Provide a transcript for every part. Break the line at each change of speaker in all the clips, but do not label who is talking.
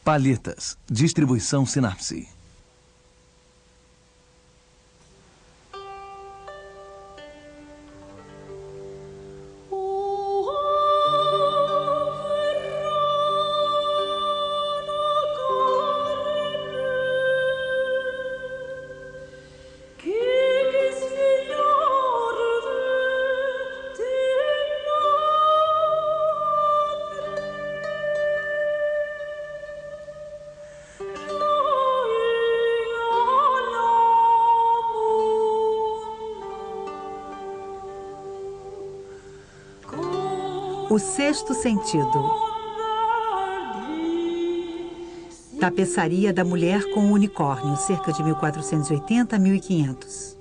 Palhetas. Distribuição Sinapse.
O Sexto Sentido. Tapeçaria da Mulher com o Unicórnio, cerca de 1480 a 1500.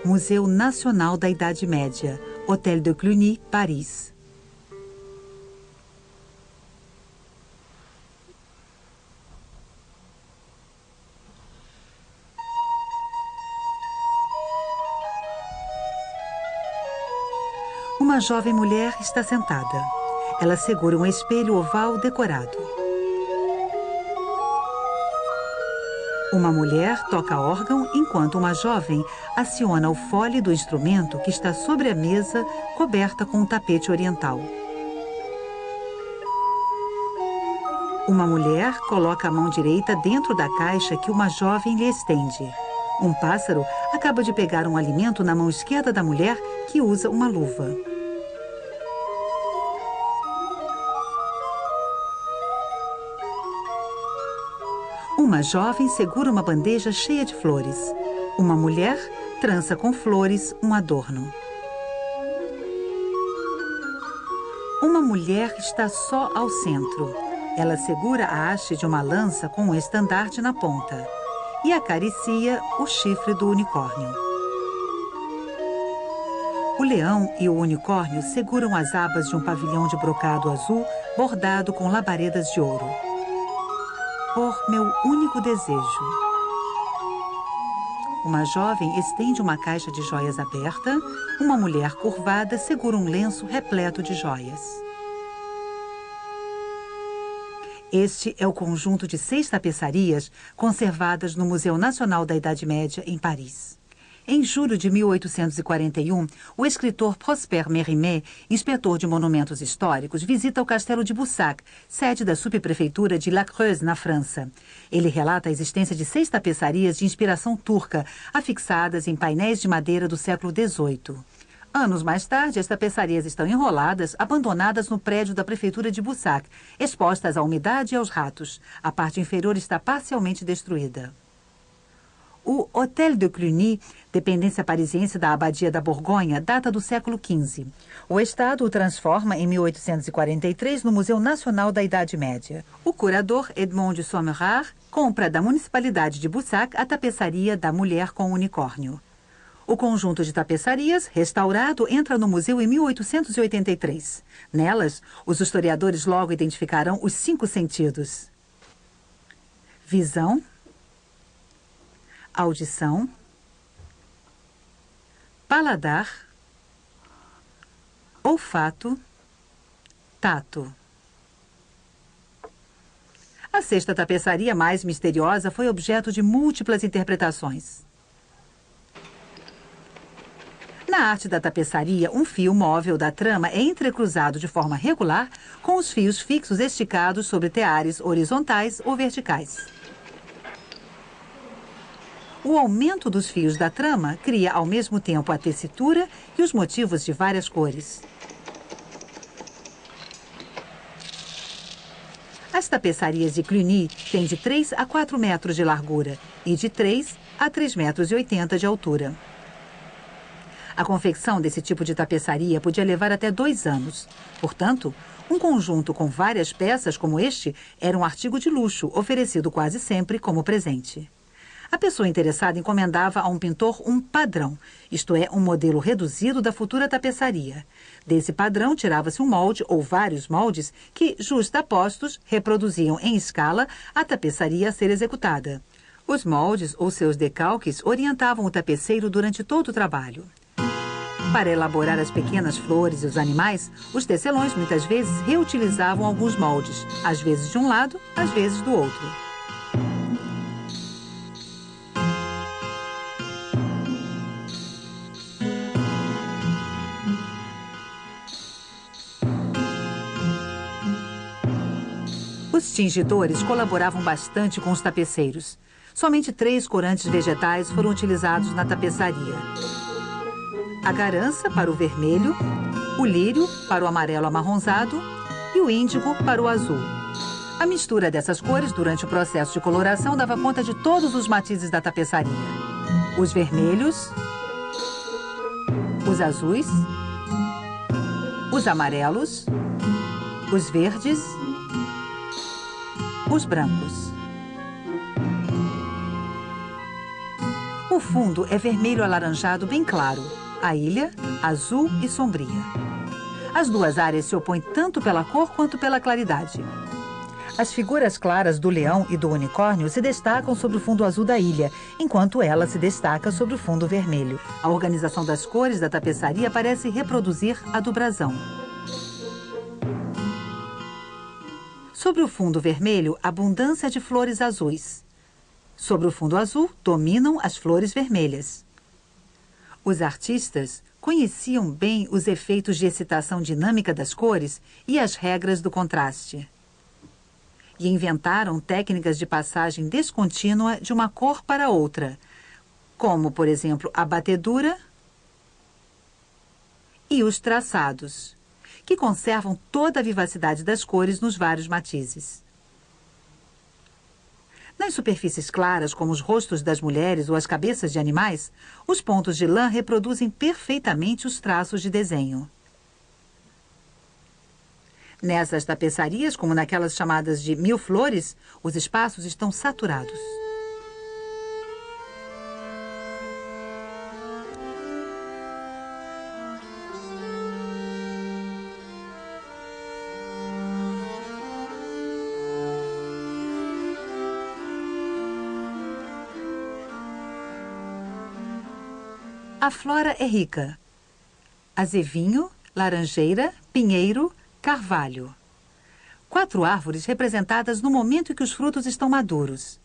Museu Nacional da Idade Média, Hôtel de Cluny, Paris. Uma jovem mulher está sentada. Ela segura um espelho oval decorado. Uma mulher toca órgão enquanto uma jovem aciona o fole do instrumento que está sobre a mesa coberta com um tapete oriental. Uma mulher coloca a mão direita dentro da caixa que uma jovem lhe estende. Um pássaro acaba de pegar um alimento na mão esquerda da mulher que usa uma luva. Uma jovem segura uma bandeja cheia de flores. Uma mulher trança com flores um adorno. Uma mulher está só ao centro. Ela segura a haste de uma lança com um estandarte na ponta e acaricia o chifre do unicórnio. O leão e o unicórnio seguram as abas de um pavilhão de brocado azul bordado com labaredas de ouro. Por meu único desejo. Uma jovem estende uma caixa de joias aberta. Uma mulher curvada segura um lenço repleto de joias. Este é o conjunto de 6 tapeçarias conservadas no Museu Nacional da Idade Média, em Paris. Em julho de 1841, o escritor Prosper Mérimée, inspetor de monumentos históricos, visita o castelo de Boussac, sede da subprefeitura de La Creuse, na França. Ele relata a existência de 6 tapeçarias de inspiração turca, afixadas em painéis de madeira do século XVIII. Anos mais tarde, as tapeçarias estão enroladas, abandonadas no prédio da prefeitura de Boussac, expostas à umidade e aos ratos. A parte inferior está parcialmente destruída. O Hôtel de Cluny, dependência parisiense da Abadia da Borgonha, data do século XV. O Estado o transforma, em 1843, no Museu Nacional da Idade Média. O curador Edmond de Sommerard compra da municipalidade de Boussac a tapeçaria da Mulher com o Unicórnio. O conjunto de tapeçarias, restaurado, entra no museu em 1883. Nelas, os historiadores logo identificarão os 5 sentidos: visão, audição, paladar, olfato, tato. A 6ª tapeçaria, mais misteriosa, foi objeto de múltiplas interpretações. Na arte da tapeçaria, um fio móvel da trama é entrecruzado de forma regular com os fios fixos esticados sobre teares horizontais ou verticais. O aumento dos fios da trama cria ao mesmo tempo a tessitura e os motivos de várias cores. As tapeçarias de Cluny têm de 3 a 4 metros de largura e de 3 a 3,80 metros de altura. A confecção desse tipo de tapeçaria podia levar até 2 anos. Portanto, um conjunto com várias peças como este era um artigo de luxo, oferecido quase sempre como presente. A pessoa interessada encomendava a um pintor um padrão, isto é, um modelo reduzido da futura tapeçaria. Desse padrão tirava-se um molde ou vários moldes que, justapostos, reproduziam em escala a tapeçaria a ser executada. Os moldes ou seus decalques orientavam o tapeceiro durante todo o trabalho. Para elaborar as pequenas flores e os animais, os tecelões muitas vezes reutilizavam alguns moldes, às vezes de um lado, às vezes do outro. Os tingidores colaboravam bastante com os tapeceiros. Somente 3 corantes vegetais foram utilizados na tapeçaria: a garança para o vermelho, o lírio para o amarelo amarronzado e o índigo para o azul. A mistura dessas cores durante o processo de coloração dava conta de todos os matizes da tapeçaria: os vermelhos, os azuis, os amarelos, os verdes, os brancos. O fundo é vermelho alaranjado bem claro, a ilha azul e sombria. As duas áreas se opõem tanto pela cor quanto pela claridade. As figuras claras do leão e do unicórnio se destacam sobre o fundo azul da ilha, enquanto ela se destaca sobre o fundo vermelho. A organização das cores da tapeçaria parece reproduzir a do brasão. Sobre o fundo vermelho, abundância de flores azuis. Sobre o fundo azul, dominam as flores vermelhas. Os artistas conheciam bem os efeitos de excitação dinâmica das cores e as regras do contraste. E inventaram técnicas de passagem descontínua de uma cor para outra, como, por exemplo, a batedura e os traçados, que conservam toda a vivacidade das cores nos vários matizes. Nas superfícies claras, como os rostos das mulheres ou as cabeças de animais, os pontos de lã reproduzem perfeitamente os traços de desenho. Nessas tapeçarias, como naquelas chamadas de 1000 flores, os espaços estão saturados. A flora é rica: azevinho, laranjeira, pinheiro, carvalho. 4 árvores representadas no momento em que os frutos estão maduros.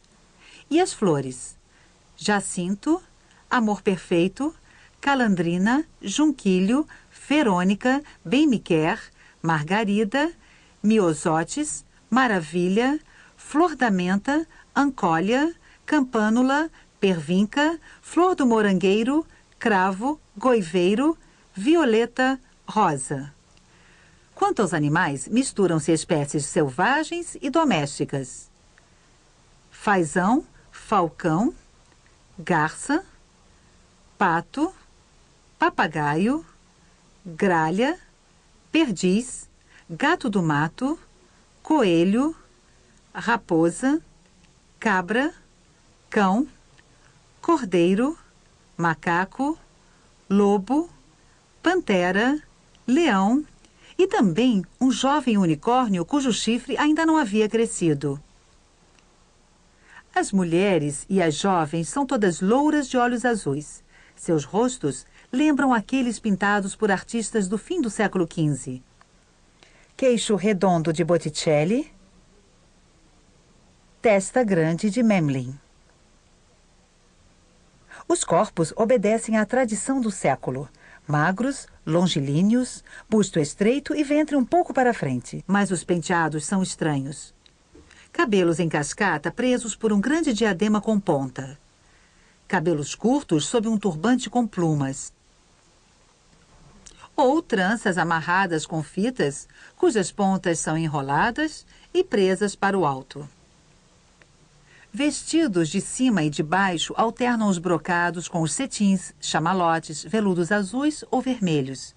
E as flores: jacinto, amor perfeito, calandrina, junquilho, verônica, bem-me-quer, margarida, miosótis, maravilha, flor da menta, ancólia, campânula, pervinca, flor do morangueiro, cravo, goiveiro, violeta, rosa. Quanto aos animais, misturam-se espécies selvagens e domésticas: fazão, falcão, garça, pato, papagaio, gralha, perdiz, gato do mato, coelho, raposa, cabra, cão, cordeiro, macaco, lobo, pantera, leão e também um jovem unicórnio cujo chifre ainda não havia crescido. As mulheres e as jovens são todas louras de olhos azuis. Seus rostos lembram aqueles pintados por artistas do fim do século XV. Queixo redondo de Botticelli, testa grande de Memling. Os corpos obedecem à tradição do século: magros, longilíneos, busto estreito e ventre um pouco para frente. Mas os penteados são estranhos. Cabelos em cascata presos por um grande diadema com ponta. Cabelos curtos sob um turbante com plumas. Ou tranças amarradas com fitas, cujas pontas são enroladas e presas para o alto. Vestidos de cima e de baixo alternam os brocados com os cetins, chamalotes, veludos azuis ou vermelhos.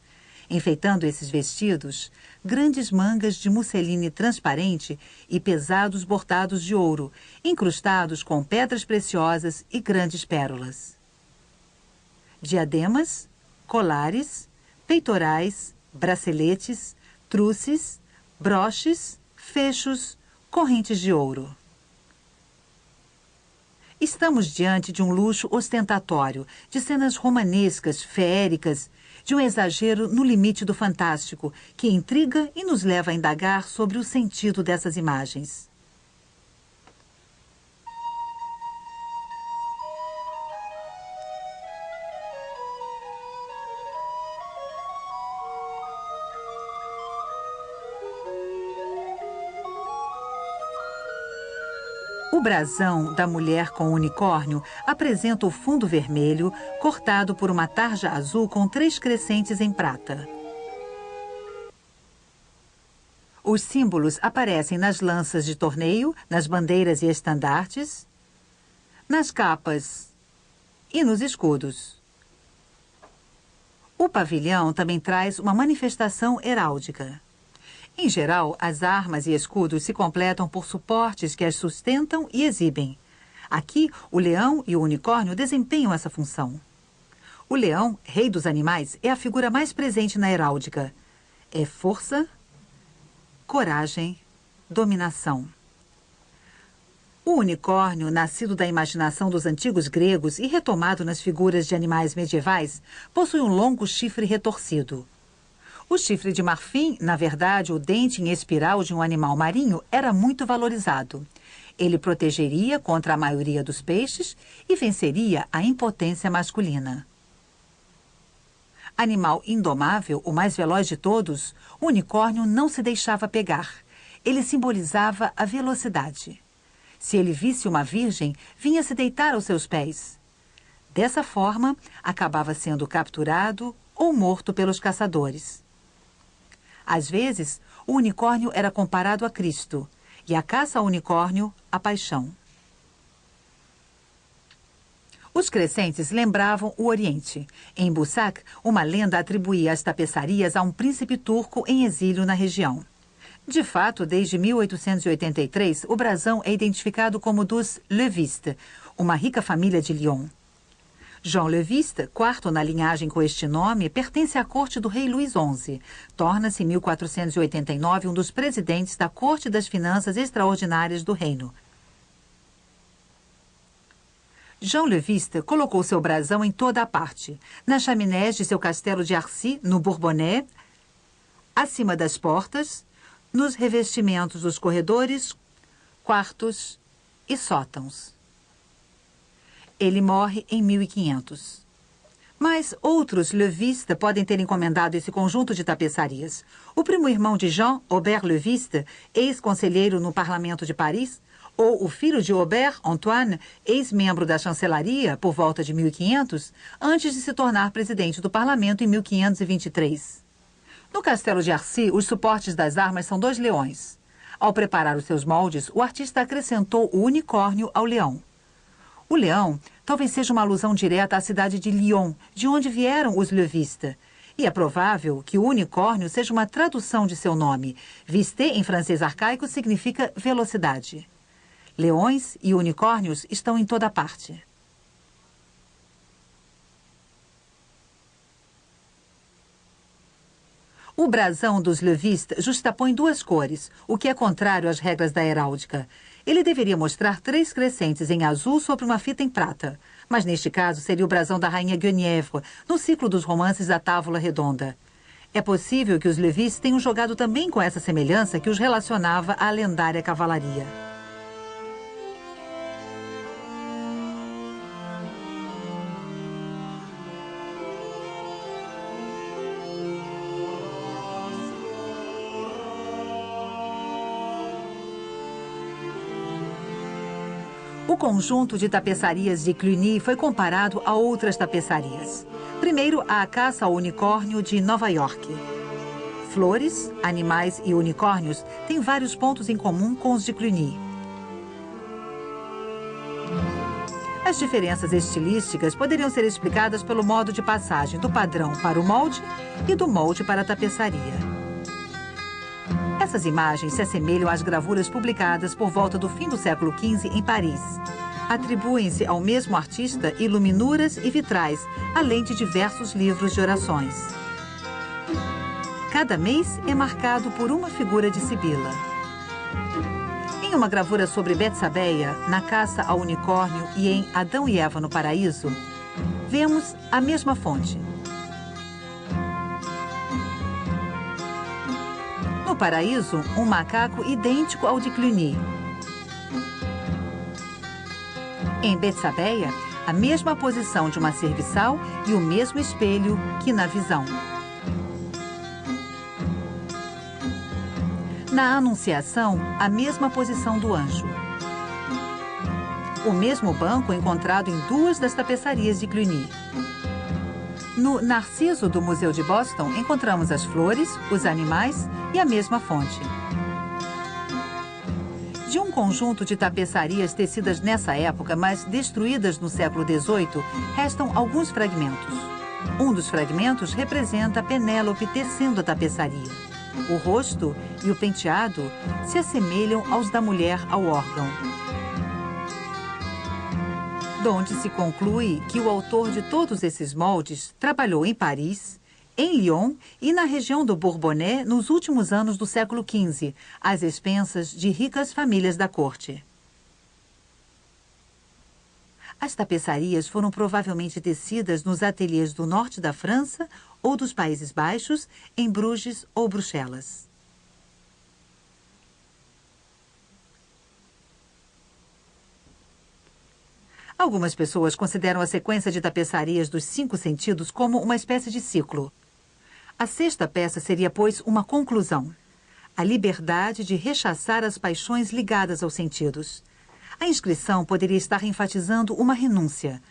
Enfeitando esses vestidos, grandes mangas de musseline transparente e pesados bordados de ouro, incrustados com pedras preciosas e grandes pérolas. Diademas, colares, peitorais, braceletes, truces, broches, fechos, correntes de ouro. Estamos diante de um luxo ostentatório, de cenas romanescas, feéricas, de um exagero no limite do fantástico, que intriga e nos leva a indagar sobre o sentido dessas imagens. O brasão da mulher com unicórnio apresenta o fundo vermelho, cortado por uma tarja azul com 3 crescentes em prata. Os símbolos aparecem nas lanças de torneio, nas bandeiras e estandartes, nas capas e nos escudos. O pavilhão também traz uma manifestação heráldica. Em geral, as armas e escudos se completam por suportes que as sustentam e exibem. Aqui, o leão e o unicórnio desempenham essa função. O leão, rei dos animais, é a figura mais presente na heráldica. É força, coragem, dominação. O unicórnio, nascido da imaginação dos antigos gregos e retomado nas figuras de animais medievais, possui um longo chifre retorcido. O chifre de marfim, na verdade, o dente em espiral de um animal marinho, era muito valorizado. Ele protegeria contra a maioria dos peixes e venceria a impotência masculina. Animal indomável, o mais veloz de todos, o unicórnio não se deixava pegar. Ele simbolizava a velocidade. Se ele visse uma virgem, vinha se deitar aos seus pés. Dessa forma, acabava sendo capturado ou morto pelos caçadores. Às vezes, o unicórnio era comparado a Cristo e a caça ao unicórnio, a paixão. Os crescentes lembravam o Oriente. Em Bussac, uma lenda atribuía as tapeçarias a um príncipe turco em exílio na região. De fato, desde 1883, o brasão é identificado como dos Levistes, uma rica família de Lyon. Jean Leviste, quarto na linhagem com este nome, pertence à corte do rei Luís XI. Torna-se em 1489 um dos presidentes da Corte das Finanças Extraordinárias do Reino. Jean Leviste colocou seu brasão em toda a parte. Nas chaminés de seu castelo de Arcy, no Bourbonnais, acima das portas, nos revestimentos dos corredores, quartos e sótãos. Ele morre em 1500. Mas outros Leviste podem ter encomendado esse conjunto de tapeçarias. O primo-irmão de Jean, Aubert Leviste, ex-conselheiro no Parlamento de Paris, ou o filho de Aubert, Antoine, ex-membro da chancelaria por volta de 1500, antes de se tornar presidente do Parlamento em 1523. No castelo de Arcy, os suportes das armas são 2 leões. Ao preparar os seus moldes, o artista acrescentou o unicórnio ao leão. O leão talvez seja uma alusão direta à cidade de Lyon, de onde vieram os Levistes. E é provável que o unicórnio seja uma tradução de seu nome. Viste, em francês arcaico, significa velocidade. Leões e unicórnios estão em toda parte. O brasão dos Levistes justapõe 2 cores, o que é contrário às regras da heráldica. Ele deveria mostrar 3 crescentes em azul sobre uma fita em prata. Mas neste caso seria o brasão da rainha Guenièvre, no ciclo dos romances da Távola Redonda. É possível que os Levistes tenham jogado também com essa semelhança que os relacionava à lendária cavalaria. O conjunto de tapeçarias de Cluny foi comparado a outras tapeçarias. Primeiro, a caça ao unicórnio de Nova York. Flores, animais e unicórnios têm vários pontos em comum com os de Cluny. As diferenças estilísticas poderiam ser explicadas pelo modo de passagem do padrão para o molde e do molde para a tapeçaria. Essas imagens se assemelham às gravuras publicadas por volta do fim do século XV em Paris. Atribuem-se ao mesmo artista iluminuras e vitrais, além de diversos livros de orações. Cada mês é marcado por uma figura de Sibila. Em uma gravura sobre Betsabeia, na caça ao unicórnio e em Adão e Eva no Paraíso, vemos a mesma fonte. No Paraíso, um macaco idêntico ao de Cluny. Em Betsabeia, a mesma posição de uma serviçal e o mesmo espelho que na visão. Na Anunciação, a mesma posição do anjo. O mesmo banco encontrado em 2 das tapeçarias de Cluny. No Narciso do Museu de Boston, encontramos as flores, os animais e a mesma fonte. De um conjunto de tapeçarias tecidas nessa época, mas destruídas no século XVIII, restam alguns fragmentos. Um dos fragmentos representa Penélope tecendo a tapeçaria. O rosto e o penteado se assemelham aos da mulher ao órgão. Donde se conclui que o autor de todos esses moldes trabalhou em Paris, em Lyon e na região do Bourbonnais nos últimos anos do século XV, às expensas de ricas famílias da corte. As tapeçarias foram provavelmente tecidas nos ateliês do norte da França ou dos Países Baixos, em Bruges ou Bruxelas. Algumas pessoas consideram a sequência de tapeçarias dos 5 sentidos como uma espécie de ciclo. A 6ª peça seria, pois, uma conclusão. A liberdade de rechaçar as paixões ligadas aos sentidos. A inscrição poderia estar enfatizando uma renúncia.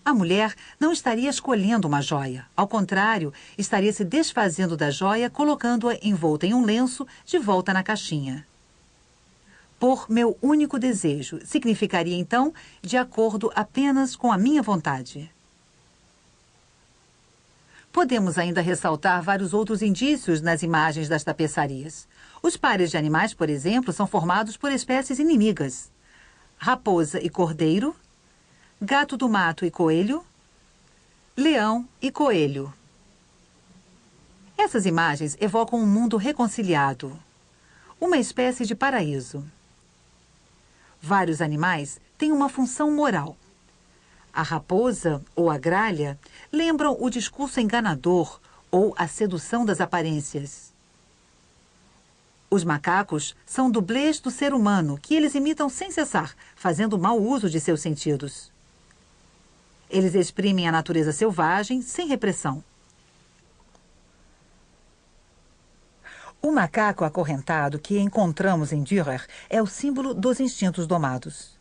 A mulher não estaria escolhendo uma joia. Ao contrário, estaria se desfazendo da joia, colocando-a envolta em um lenço de volta na caixinha. Por meu único desejo, significaria, então, de acordo apenas com a minha vontade. Podemos ainda ressaltar vários outros indícios nas imagens das tapeçarias. Os pares de animais, por exemplo, são formados por espécies inimigas. Raposa e cordeiro, gato do mato e coelho, leão e coelho. Essas imagens evocam um mundo reconciliado, uma espécie de paraíso. Vários animais têm uma função moral. A raposa ou a gralha lembram o discurso enganador ou a sedução das aparências. Os macacos são dublês do ser humano, que eles imitam sem cessar, fazendo mau uso de seus sentidos. Eles exprimem a natureza selvagem sem repressão. O macaco acorrentado que encontramos em Dürer é o símbolo dos instintos domados.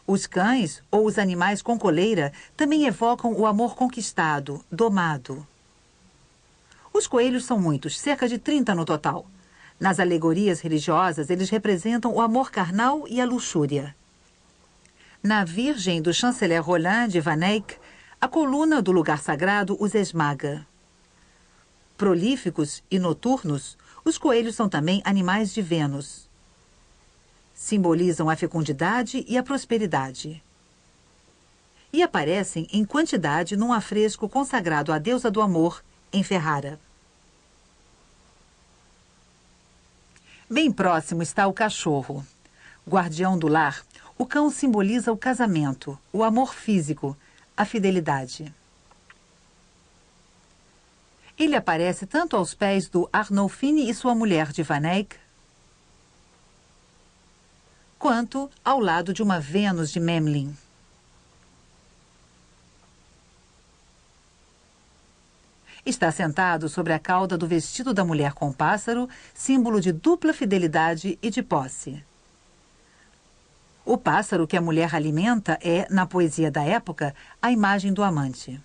Os cães ou os animais com coleira também evocam o amor conquistado, domado. Os coelhos são muitos, cerca de 30 no total. Nas alegorias religiosas, eles representam o amor carnal e a luxúria. Na Virgem do chanceler Roland de Van Eyck, a coluna do lugar sagrado os esmaga. Prolíficos e noturnos, os coelhos são também animais de Vênus. Simbolizam a fecundidade e a prosperidade. E aparecem em quantidade num afresco consagrado à deusa do amor, em Ferrara. Bem próximo está o cachorro. Guardião do lar, o cão simboliza o casamento, o amor físico, a fidelidade. Ele aparece tanto aos pés do Arnolfini e sua mulher de Van Eyck, quanto ao lado de uma Vênus de Memling. Está sentado sobre a cauda do vestido da mulher com pássaro, símbolo de dupla fidelidade e de posse. O pássaro que a mulher alimenta é, na poesia da época, a imagem do amante.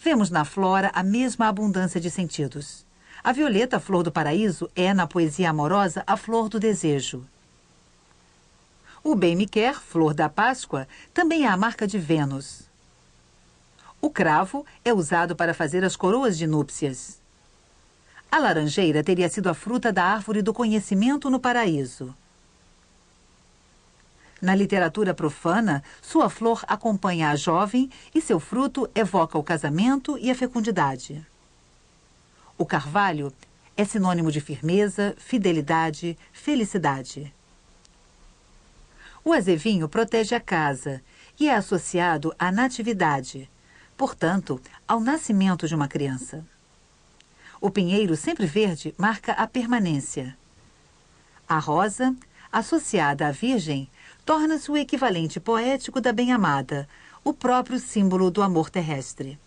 Vemos na flora a mesma abundância de sentidos. A violeta, flor do paraíso, é, na poesia amorosa, a flor do desejo. O bem-me-quer, flor da Páscoa, também é a marca de Vênus. O cravo é usado para fazer as coroas de núpcias. A laranjeira teria sido a fruta da árvore do conhecimento no paraíso. Na literatura profana, sua flor acompanha a jovem e seu fruto evoca o casamento e a fecundidade. O carvalho É sinônimo de firmeza, fidelidade, felicidade. O azevinho protege a casa e é associado à natividade, portanto, ao nascimento de uma criança. O pinheiro sempre verde marca a permanência. A rosa, associada à Virgem, torna-se o equivalente poético da bem-amada, o próprio símbolo do amor terrestre.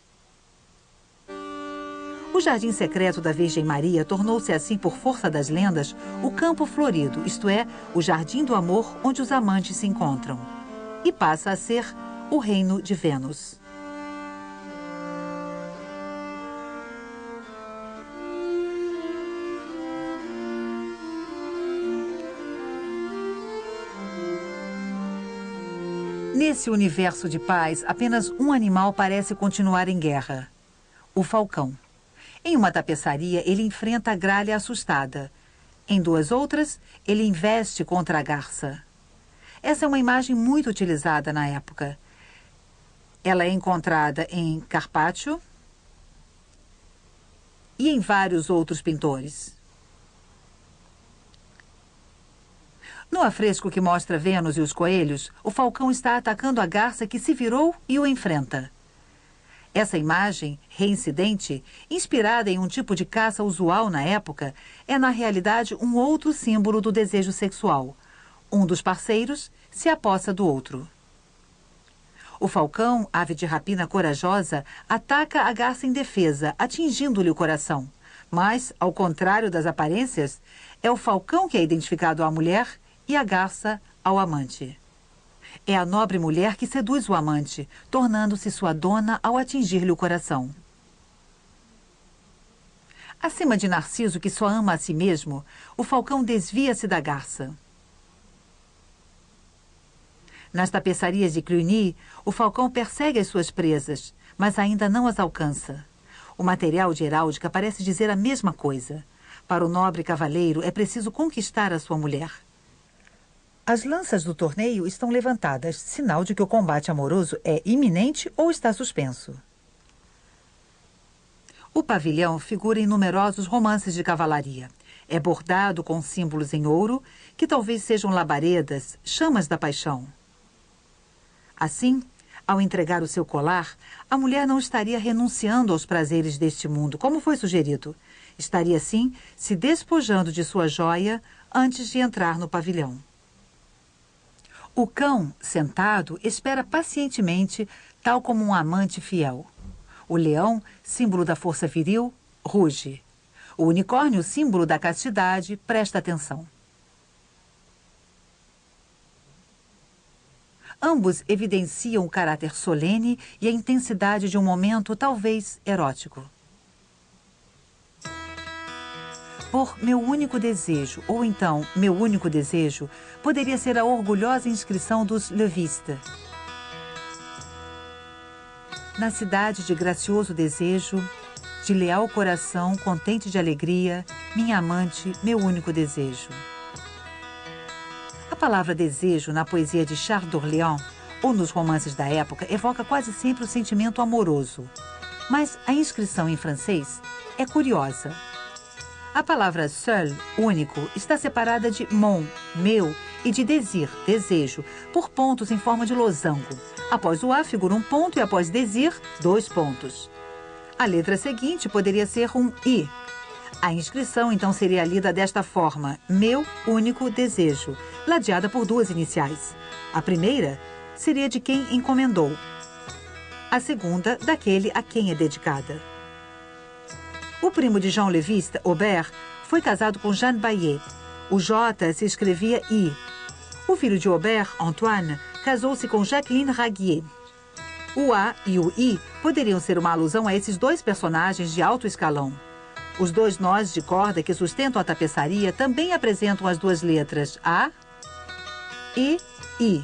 O jardim secreto da Virgem Maria tornou-se assim, por força das lendas, o campo florido, isto é, o jardim do amor onde os amantes se encontram. E passa a ser o reino de Vênus. Nesse universo de paz, apenas um animal parece continuar em guerra: o falcão. Em uma tapeçaria, ele enfrenta a gralha assustada. Em duas outras, ele investe contra a garça. Essa é uma imagem muito utilizada na época. Ela é encontrada em Carpaccio e em vários outros pintores. No afresco que mostra Vênus e os coelhos, o falcão está atacando a garça que se virou e o enfrenta. Essa imagem, reincidente, inspirada em um tipo de caça usual na época, é na realidade um outro símbolo do desejo sexual. Um dos parceiros se apossa do outro. O falcão, ave de rapina corajosa, ataca a garça indefesa, atingindo-lhe o coração. Mas, ao contrário das aparências, é o falcão que é identificado à mulher e a garça ao amante. É a nobre mulher que seduz o amante, tornando-se sua dona ao atingir-lhe o coração. Acima de Narciso, que só ama a si mesmo, o falcão desvia-se da garça. Nas tapeçarias de Cluny, o falcão persegue as suas presas, mas ainda não as alcança. O material de heráldica parece dizer a mesma coisa. Para o nobre cavaleiro, é preciso conquistar a sua mulher. As lanças do torneio estão levantadas, sinal de que o combate amoroso é iminente ou está suspenso. O pavilhão figura em numerosos romances de cavalaria. É bordado com símbolos em ouro, que talvez sejam labaredas, chamas da paixão. Assim, ao entregar o seu colar, a mulher não estaria renunciando aos prazeres deste mundo, como foi sugerido. Estaria, sim, se despojando de sua joia antes de entrar no pavilhão. O cão, sentado, espera pacientemente, tal como um amante fiel. O leão, símbolo da força viril, ruge. O unicórnio, símbolo da castidade, presta atenção. Ambos evidenciam o caráter solene e a intensidade de um momento talvez erótico. Por meu único desejo, ou então meu único desejo, poderia ser a orgulhosa inscrição dos levistes. Na cidade de gracioso desejo, de leal coração, contente de alegria, minha amante, meu único desejo. A palavra desejo na poesia de Charles d'Orléans ou nos romances da época evoca quase sempre o sentimento amoroso. Mas a inscrição em francês é curiosa. A palavra seul, único, está separada de mon, meu, e de désir, desejo, por pontos em forma de losango. Após o A figura um ponto e após désir, 2 pontos. A letra seguinte poderia ser um I. A inscrição então seria lida desta forma: meu único desejo, ladeada por 2 iniciais. A primeira seria de quem encomendou. A segunda, daquele a quem é dedicada. O primo de Jean Léviste, Aubert, foi casado com Jeanne Baillet. O J se escrevia I. O filho de Aubert, Antoine, casou-se com Jacqueline Raguier. O A e o I poderiam ser uma alusão a esses 2 personagens de alto escalão. Os 2 nós de corda que sustentam a tapeçaria também apresentam as 2 letras A e I.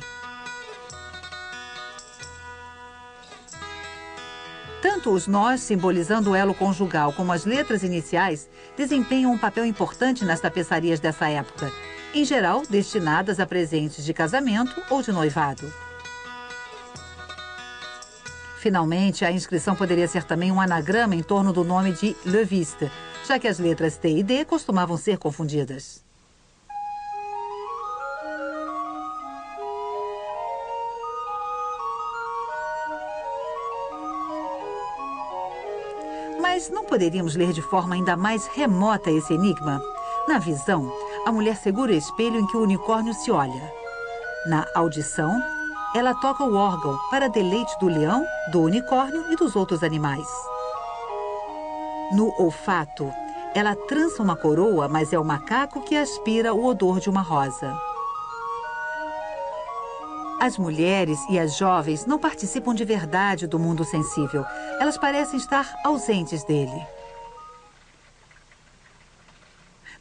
Tanto os nós, simbolizando o elo conjugal, como as letras iniciais, desempenham um papel importante nas tapeçarias dessa época, em geral destinadas a presentes de casamento ou de noivado. Finalmente, a inscrição poderia ser também um anagrama em torno do nome de Léviste, já que as letras T e D costumavam ser confundidas. Mas não poderíamos ler de forma ainda mais remota esse enigma? Na visão, a mulher segura o espelho em que o unicórnio se olha. Na audição, ela toca o órgão para deleite do leão, do unicórnio e dos outros animais. No olfato, ela trança uma coroa, mas é o macaco que aspira o odor de uma rosa. As mulheres e as jovens não participam de verdade do mundo sensível. Elas parecem estar ausentes dele.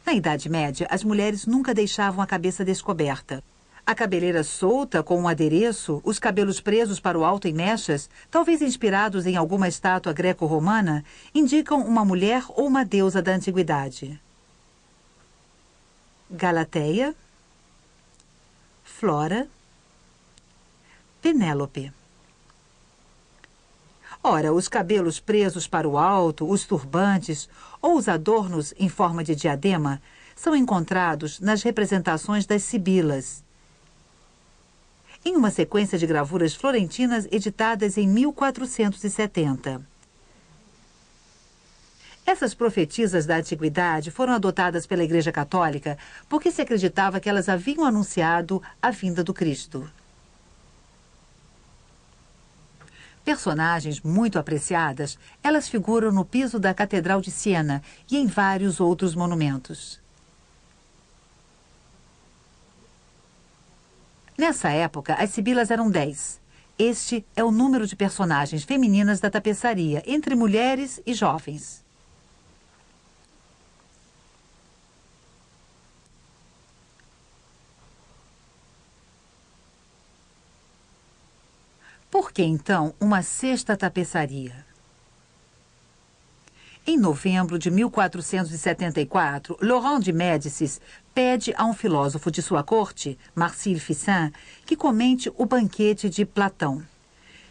Na Idade Média, as mulheres nunca deixavam a cabeça descoberta. A cabeleira solta com um adereço, os cabelos presos para o alto em mechas, talvez inspirados em alguma estátua greco-romana, indicam uma mulher ou uma deusa da antiguidade. Galateia, Flora, Penélope. Ora, os cabelos presos para o alto, os turbantes ou os adornos em forma de diadema são encontrados nas representações das sibilas, em uma sequência de gravuras florentinas editadas em 1470. Essas profetisas da antiguidade foram adotadas pela Igreja Católica porque se acreditava que elas haviam anunciado a vinda do Cristo. Personagens muito apreciadas, elas figuram no piso da Catedral de Siena e em vários outros monumentos. Nessa época, as sibilas eram 10. Este é o número de personagens femininas da tapeçaria, entre mulheres e jovens. Por que, então, uma sexta tapeçaria? Em novembro de 1474, Laurent de Médicis pede a um filósofo de sua corte, Marcille Ficin, que comente o banquete de Platão.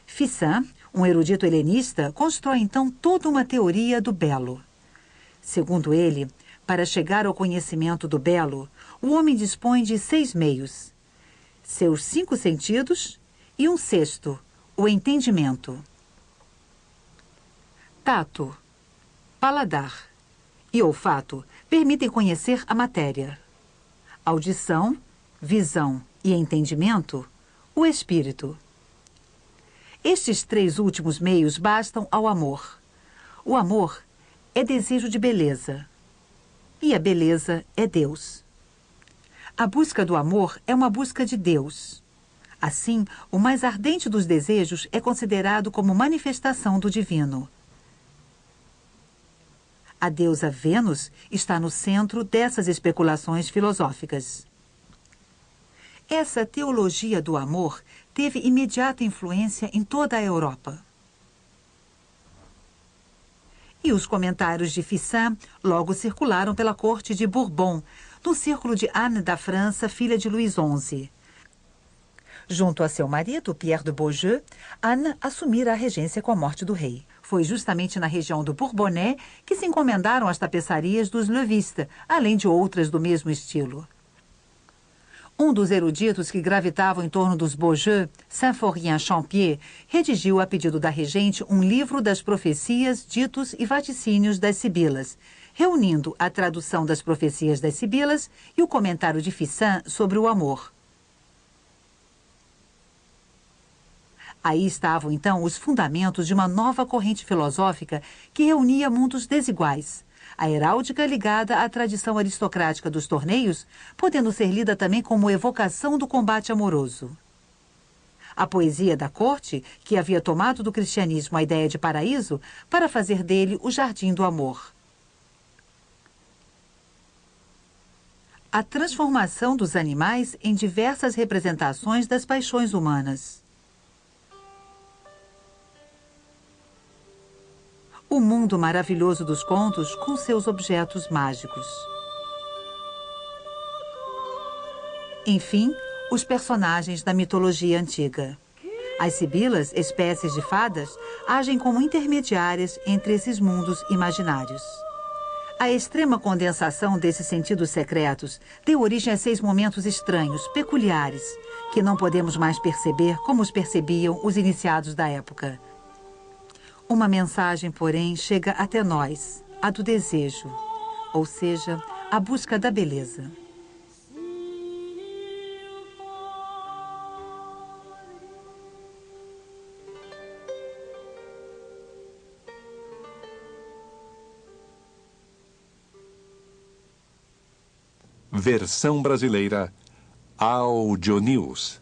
Ficin, um erudito helenista, constrói então toda uma teoria do belo. Segundo ele, para chegar ao conhecimento do belo, o homem dispõe de 6 meios: seus 5 sentidos e um sexto, o entendimento. Tato, paladar e olfato permitem conhecer a matéria. Audição, visão e entendimento, o espírito. Estes 3 últimos meios bastam ao amor. O amor é desejo de beleza e a beleza é Deus. A busca do amor é uma busca de Deus. Assim, o mais ardente dos desejos é considerado como manifestação do divino. A deusa Vênus está no centro dessas especulações filosóficas. Essa teologia do amor teve imediata influência em toda a Europa. E os comentários de Ficin logo circularam pela corte de Bourbon, no círculo de Anne da França, filha de Luís XI. Junto a seu marido, Pierre de Beaujeu, Anne assumira a regência com a morte do rei. Foi justamente na região do Bourbonnais que se encomendaram as tapeçarias dos Levistes, além de outras do mesmo estilo. Um dos eruditos que gravitavam em torno dos Beaujeu, Symphorien Champier, redigiu a pedido da regente um livro das profecias, ditos e vaticínios das sibilas, reunindo a tradução das profecias das sibilas e o comentário de Ficin sobre o amor. Aí estavam, então, os fundamentos de uma nova corrente filosófica que reunia mundos desiguais. A heráldica ligada à tradição aristocrática dos torneios, podendo ser lida também como evocação do combate amoroso. A poesia da corte, que havia tomado do cristianismo a ideia de paraíso, para fazer dele o jardim do amor. A transformação dos animais em diversas representações das paixões humanas. O mundo maravilhoso dos contos com seus objetos mágicos. Enfim, os personagens da mitologia antiga. As sibilas, espécies de fadas, agem como intermediárias entre esses mundos imaginários. A extrema condensação desses sentidos secretos deu origem a 6 momentos estranhos, peculiares, que não podemos mais perceber como os percebiam os iniciados da época. Uma mensagem, porém, chega até nós, a do desejo, ou seja, a busca da beleza.
Versão brasileira Audio News.